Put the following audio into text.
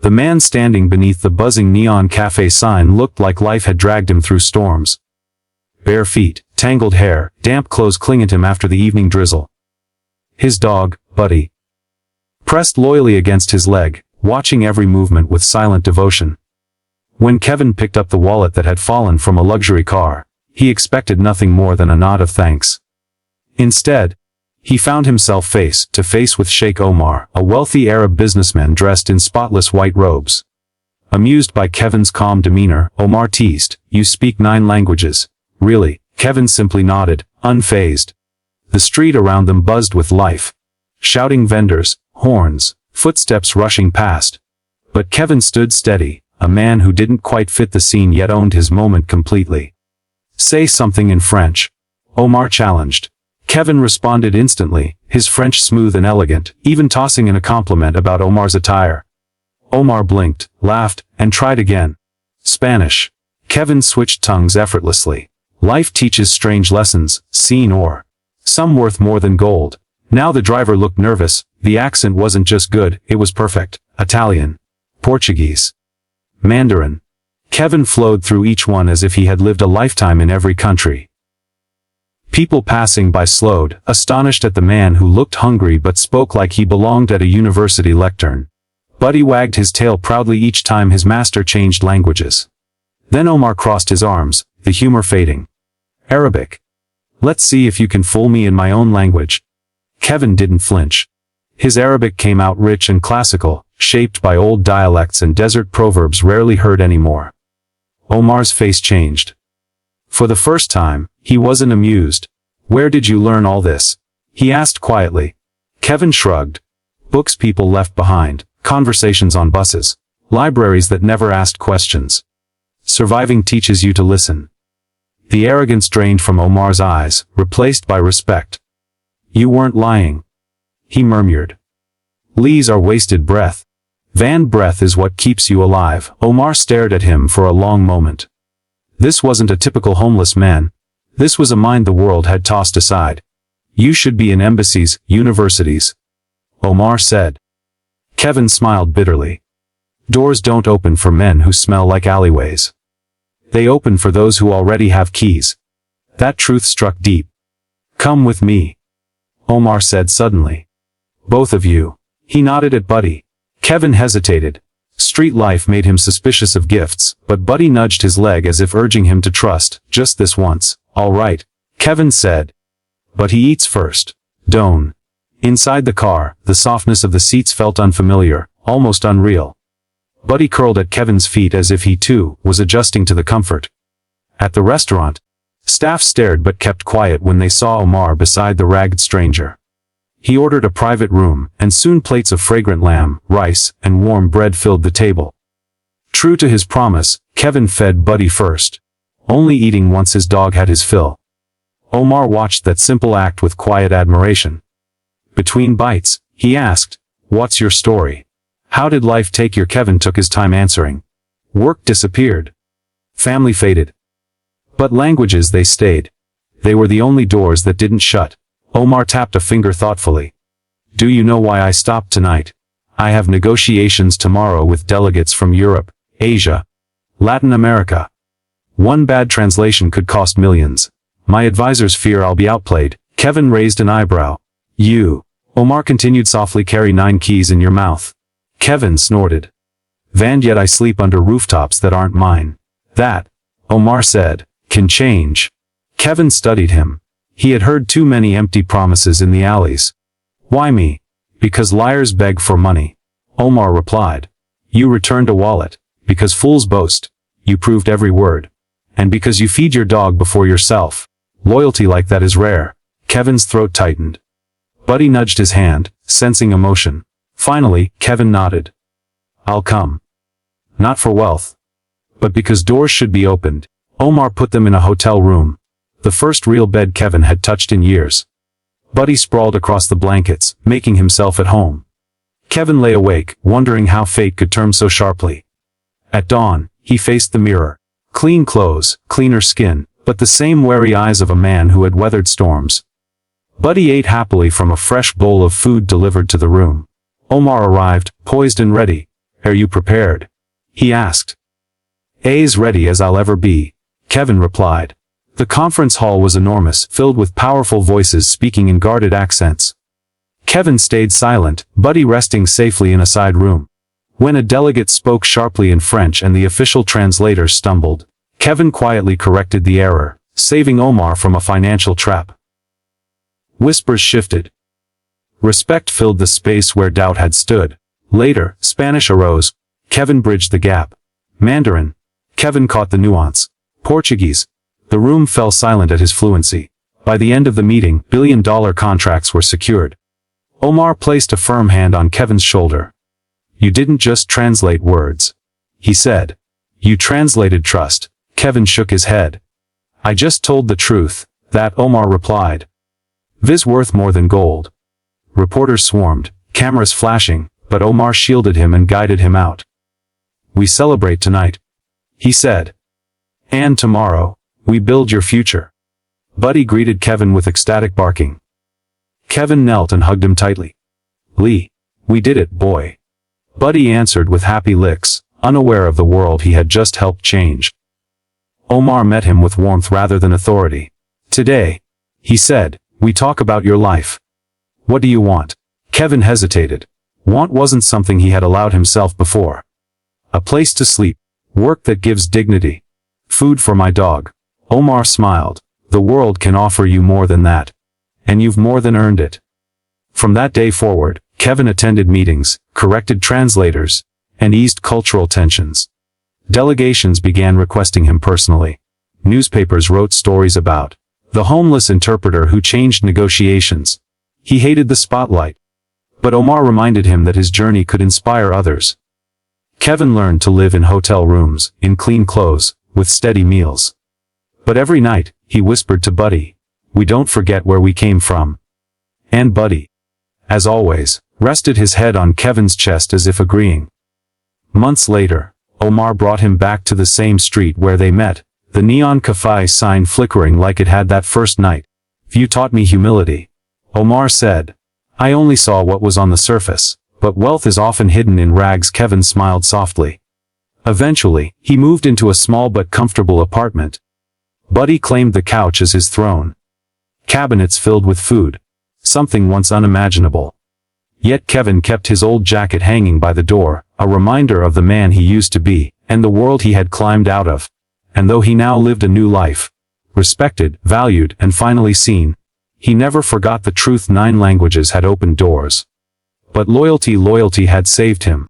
The man standing beneath the buzzing neon cafe sign looked like life had dragged him through storms. Bare feet, tangled hair, damp clothes clinging to him after the evening drizzle. His dog, Buddy, pressed loyally against his leg, watching every movement with silent devotion. When Kevin picked up the wallet that had fallen from a luxury car, he expected nothing more than a nod of thanks. Instead, he found himself face to face with Sheikh Omar, a wealthy Arab businessman dressed in spotless white robes. Amused by Kevin's calm demeanor, Omar teased, "You speak 9 languages, really?" Kevin simply nodded, unfazed. The street around them buzzed with life. Shouting vendors, horns, footsteps rushing past. But Kevin stood steady, a man who didn't quite fit the scene yet owned his moment completely. "Say something in French," Omar challenged. Kevin responded instantly, his French smooth and elegant, even tossing in a compliment about Omar's attire. Omar blinked, laughed, and tried again. Spanish. Kevin switched tongues effortlessly. Life teaches strange lessons, seen or some worth more than gold. Now the driver looked nervous. The accent wasn't just good, it was perfect. Italian, Portuguese, Mandarin. Kevin flowed through each one as if he had lived a lifetime in every country. People passing by slowed, astonished at the man who looked hungry but spoke like he belonged at a university lectern. Buddy wagged his tail proudly each time his master changed languages. Then Omar crossed his arms, the humor fading. "Arabic. Let's see if you can fool me in my own language." Kevin didn't flinch. His Arabic came out rich and classical, shaped by old dialects and desert proverbs rarely heard anymore. Omar's face changed. For the first time, he wasn't amused. "Where did you learn all this?" he asked quietly. Kevin shrugged. "Books people left behind, conversations on buses, libraries that never asked questions. Surviving teaches you to listen." The arrogance drained from Omar's eyes, replaced by respect. "You weren't lying," he murmured. "Lies are wasted breath. Van breath is what keeps you alive." Omar stared at him for a long moment. This wasn't a typical homeless man. This was a mind the world had tossed aside. "You should be in embassies, universities," Omar said. Kevin smiled bitterly. Doors don't open for men who smell like alleyways. They open for those who already have keys. That truth struck deep. "Come with me," Omar said suddenly. "Both of you." He nodded at Buddy. Kevin hesitated. Street life made him suspicious of gifts, but Buddy nudged his leg as if urging him to trust. "Just this once." "All right," Kevin said. "But he eats first." Don't. Inside the car, the softness of the seats felt unfamiliar, almost unreal. Buddy curled at Kevin's feet as if he too was adjusting to the comfort. At the restaurant, staff stared but kept quiet when they saw Omar beside the ragged stranger. He ordered a private room, and soon plates of fragrant lamb, rice, and warm bread filled the table. True to his promise, Kevin fed Buddy first, only eating once his dog had his fill. Omar watched that simple act with quiet admiration. Between bites, he asked, "What's your story? How did life take you?" Kevin took his time answering. Work disappeared. Family faded. But languages, they stayed. They were the only doors that didn't shut. Omar tapped a finger thoughtfully. "Do you know why I stopped tonight? I have negotiations tomorrow with delegates from Europe, Asia, Latin America. One bad translation could cost millions. My advisors fear I'll be outplayed." Kevin raised an eyebrow. "You," Omar continued softly, "carry 9 keys in your mouth." Kevin snorted. "And yet I sleep under rooftops that aren't mine." "That," Omar said, "can change." Kevin studied him. He had heard too many empty promises in the alleys. "Why me?" "Because liars beg for money," Omar replied. "You returned a wallet. Because fools boast. You proved every word. And because you feed your dog before yourself. Loyalty like that is rare." Kevin's throat tightened. Buddy nudged his hand, sensing emotion. Finally, Kevin nodded. "I'll come. Not for wealth, but because doors should be opened." Omar put them in a hotel room. The first real bed Kevin had touched in years. Buddy sprawled across the blankets, making himself at home. Kevin lay awake, wondering how fate could turn so sharply. At dawn, he faced the mirror. Clean clothes, cleaner skin, but the same wary eyes of a man who had weathered storms. Buddy ate happily from a fresh bowl of food delivered to the room. Omar arrived, poised and ready. "Are you prepared?" he asked. "As ready as I'll ever be," Kevin replied. The conference hall was enormous, filled with powerful voices speaking in guarded accents. Kevin stayed silent, Buddy resting safely in a side room. When a delegate spoke sharply in French and the official translator stumbled, Kevin quietly corrected the error, saving Omar from a financial trap. Whispers shifted. Respect filled the space where doubt had stood. Later, Spanish arose. Kevin bridged the gap. Mandarin. Kevin caught the nuance. Portuguese. The room fell silent at his fluency. By the end of the meeting, billion-dollar contracts were secured. Omar placed a firm hand on Kevin's shoulder. "You didn't just translate words," he said. "You translated trust." Kevin shook his head. "I just told the truth," that Omar replied. "Viz worth more than gold." Reporters swarmed, cameras flashing, but Omar shielded him and guided him out. "We celebrate tonight," he said. "And tomorrow, we build your future." Buddy greeted Kevin with ecstatic barking. Kevin knelt and hugged him tightly. "Lee, we did it, boy." Buddy answered with happy licks, unaware of the world he had just helped change. Omar met him with warmth rather than authority. "Today," he said, "we talk about your life. What do you want?" Kevin hesitated. Want wasn't something he had allowed himself before. "A place to sleep. Work that gives dignity. Food for my dog." Omar smiled. "The world can offer you more than that. And you've more than earned it." From that day forward, Kevin attended meetings, corrected translators, and eased cultural tensions. Delegations began requesting him personally. Newspapers wrote stories about the homeless interpreter who changed negotiations. He hated the spotlight. But Omar reminded him that his journey could inspire others. Kevin learned to live in hotel rooms, in clean clothes, with steady meals. But every night, he whispered to Buddy, "We don't forget where we came from." And Buddy, as always, rested his head on Kevin's chest as if agreeing. Months later, Omar brought him back to the same street where they met, the neon cafe sign flickering like it had that first night. "You taught me humility," Omar said. "I only saw what was on the surface, but wealth is often hidden in rags." Kevin smiled softly. Eventually, he moved into a small but comfortable apartment. Buddy claimed the couch as his throne. Cabinets filled with food. Something once unimaginable. Yet Kevin kept his old jacket hanging by the door, a reminder of the man he used to be, and the world he had climbed out of. And though he now lived a new life, respected, valued, and finally seen, he never forgot the truth. 9 languages had opened doors. But loyalty had saved him.